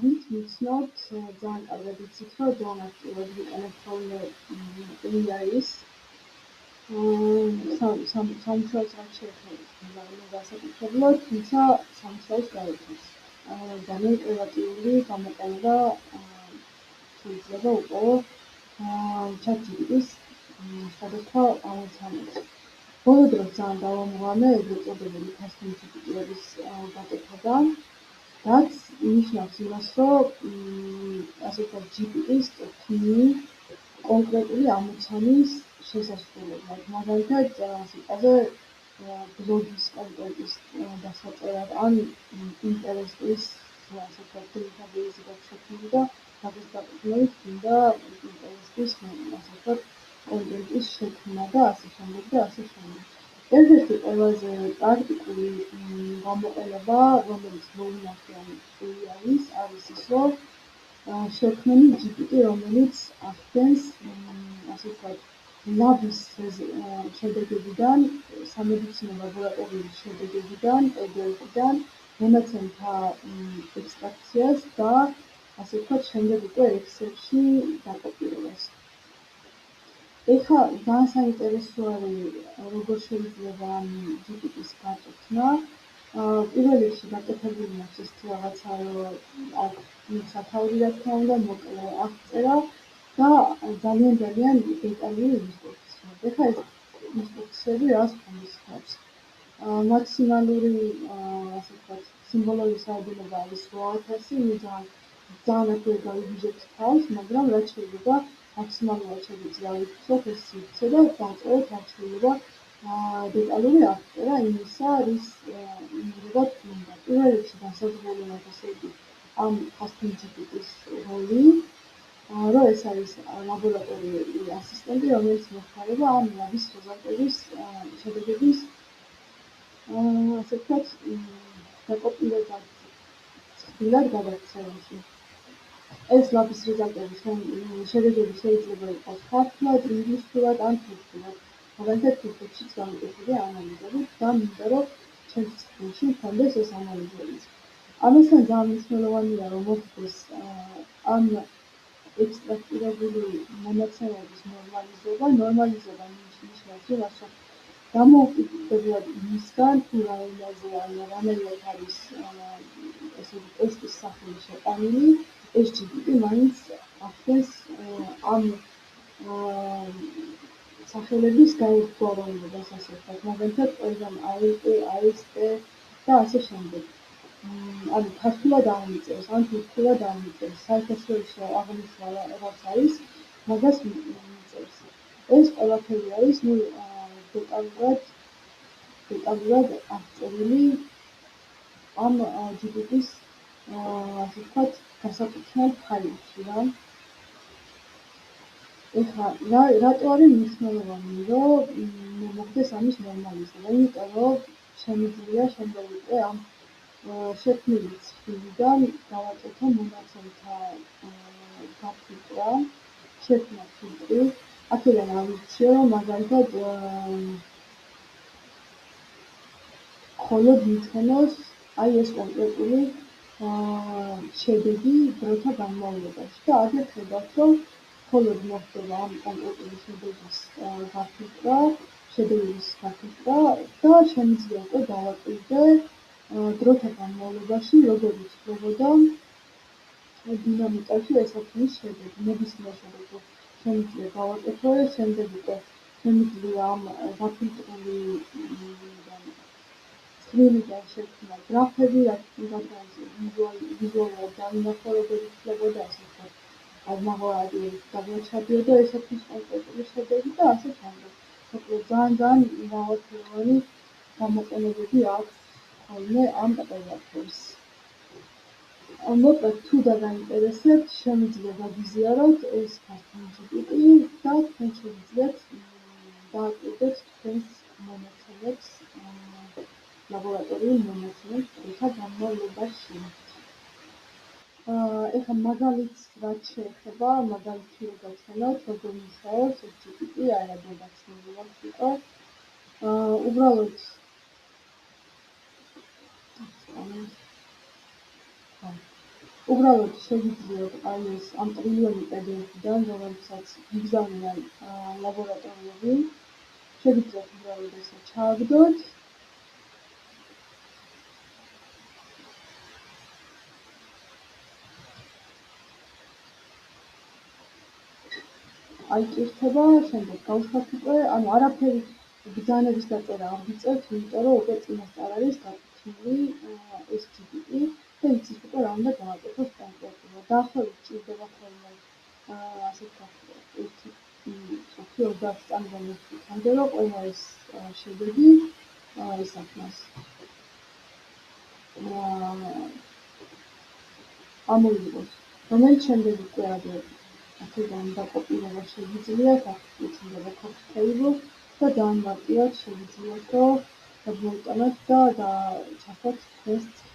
ვით ვიცნობთ, ძალიან კარგად იცით, რომ ძალიან აქტიურად ვიყენებთ ხოლმე AI-ის. სამუშაოს რაც შეეხება განსაკუთრებულად, თუმცა სამუშაოს გაერთოს. ძალიან კრეატიული გამოყენება შეიძლება უკვე ChatGPT-ის სხვადასხვა ამოცანებს. ბოლო დროს ძალიან დავამღვანე ეგრეთ წოდებული custom GPT-ების გაკეთებამ, რაც ნიშნავს იმას, რომ ასე ვთქვათ, GPT-ის ტვინი კონკრეტული ამოცანის შესასრულებლად, მაგალითად, სიტყვაზე ბლოგის კონტენტის დასაწერად ან ინტერესის, ასე ვთქვათ, ძირითადი ეზი გაქვს შექმნილი და მაგის გაკეთებით გინდა ინტერესის, ასე ვთქვათ, კონტენტის შექმნა და ასე შემდეგ და ასე შემდეგ. ერთ-ერთი ყველაზე პრაქტიკული გამოყენება, რომელიც მოინახე AI-ის, არის ის, რომ შექმნილი GPT, რომელიც ახდენს, ასე ვთქვათ, ლაბის შედეგებიდან, სამედიცინო ლაბორატორიის შედეგებიდან, PDF-დან მონაცემთა ექსტრაქციას და, ასე ვთქვათ, შემდეგ უკვე Excel-ში დაკოპირებას. ეხლა ძალიან საინტერესო არის, როგორ შეიძლება ამ GPT-ის გაკეთება. პირველ რიგში გაკეთებული მაქვს ის რაღაცა, რომ აქვს სათაური, რა თქმა უნდა, მოკლე აღწერა და ძალიან დეტალიური ინსტრუქცია. ეხლა ეს ინსტრუქციები რას გულისხმობს? მაქსიმალური, ასე ვთქვათ, სიმბოლური საიდუმლოება არის 8000, ძალიან ახლო გავიბიჯებთ თავს, მაგრამ რაც შეიძლება მაქსიმალურად შეგვიძლია ვიფიქროთ ეს სივრცე და დავწეროთ რაც შეიძლება დეტალური აღწერა იმისა, რის მიღებად უნდა. პირველ რიგში განსაზღვრული ნათესები ამ custom GPT-ის როლი, რომ ეს არის ლაბორატორიული ასისტენტი, რომელიც მოხმარება ამ ლაბის რეზულტატების შედეგების, ასე ვთქვათ, დაკოპირებას ცდილად გადაქცევაში. ეს ლაბის რეზულტატების შედეგები შეიძლება იყოს ქართულად, ინგლისურად ან თურქულად. მაგალითად, თურქეთშიც გამოკეთებული ანალიზებით და მინდა, რომ ჩემს წიგნში მქონდეს ეს ანალიზებიც. ამასთან ძალიან მნიშვნელოვანია, რომ მოხდეს ამ ექსტრაქტირებული მონაცემების ნორმალიზება ნიშნავს იმას, რომ დამოუკიდებლად იმისგან, თუ რა ენაზე ან რანაირად არის ტესტის სახელი შეყვანილი, ეს GPT მაინც ახდენს ამ სახელების გაერთგვაროვნებას, ასე ვთქვათ, მაგალითად, ყველგან ALT, AST და ასე შემდეგ. ანუ ქართულად ამიწერს, ან თურქულად ამიწერს, საერთაშორისო აღნიშნა რაც არის, მაგას მიწერს. ეს ყველაფერი არის, დეტალურად აღწერილი ამ GPT-ის, ასე ვთქვათ, განსაკუთრებულ ფაილში რა. ეხლა რატო არის მნიშვნელოვანი, რომ მოხდეს ამის ნორმალიზება? იმიტომ რომ შემიძლია შემდეგ უკვე ამ შექმნილი ცხრილიდან გავაკეთო მონაცემთა გაფილტრა, შექმნა ფილტრი. აქედან ავირჩიო, რომ მაგალითად მხოლოდ მითქონოს აი ეს კონკრეტული შედეგი დროთა განმავლობაში და ადრე ხედავთ, რომ მხოლოდ მოხდება ამ კონკრეტული შედეგების გაფილტრა და შემიძლია უკვე დავაკვირდე დროთა განმავლობაში როგორ იცვლებოდა დინამიკაში ესაფრის შედეგი, ნებისმიერ შედეგს შემიძლია გავაკეთო და შემდეგ უკვე შემიძლია ამ გაფილტრული ცხრილიდან შექმნა გრაფები, რაც ვიზუალურად დავინახო, როგორ იცვლებოდა, ასე ვთქვათ, აზნაურად გადაჩადიოდა ესაფრის კონკრეტული შედეგი და ასე შემდეგ. მოკლედ ძალიან მრავალფეროვანი გამოყენებები აქვს ხოლმე ამ ყველაფერს. მოკლედ, თუ დაგაინტერესებთ, შემიძლია გაგიზიაროთ ეს custom GPT და თქვენ შეგიძლიათ დააკვირდეთ თქვენს მონაცემებს, ლაბორატორიულ მონაცემებს დროთა განმავლობაში. ეხლა მაგალითს რაც შეეხება, მაგალითი რო გაჩვენოთ, როგორ მუშაობს ეს GPT, აი რა დაგაცნობულად იყო. უბრალოდ უბრალოდ შეგიძლიათ აი ეს ამ ტრილიონი PDF-დან, რომელსაც იგზავნიან ლაბორატორიები, შეგიძლიათ უბრალოდ ესე ჩააგდოთ. აიკირთება, შემდეგ გავხსნათ უკვე, ანუ არაფერი ბრძანების დაწერა არ ვიწერთ, იმიტომ რომ უკვე წინასწარ არის გაკუთვნილი ეს GPT და იცით უკვე რა უნდა გავაკეთოთ კონკრეტულად. დაახლოებით ჭირდება ხოლმე ასე ვთქვათ, ერთი წუთი 30 წამიდან 1 წუთამდე, რომ ყველა ეს შედეგი ისათ მას ამოიღოს. რომელიც შემდეგ უკვე ადრე აქედან დაკოპირება შეგიძლიათ, აქ უწოდება copy table და დაამარტივად შეგიძლიათ, რომ გადმოიტანოთ და ჩასვათ test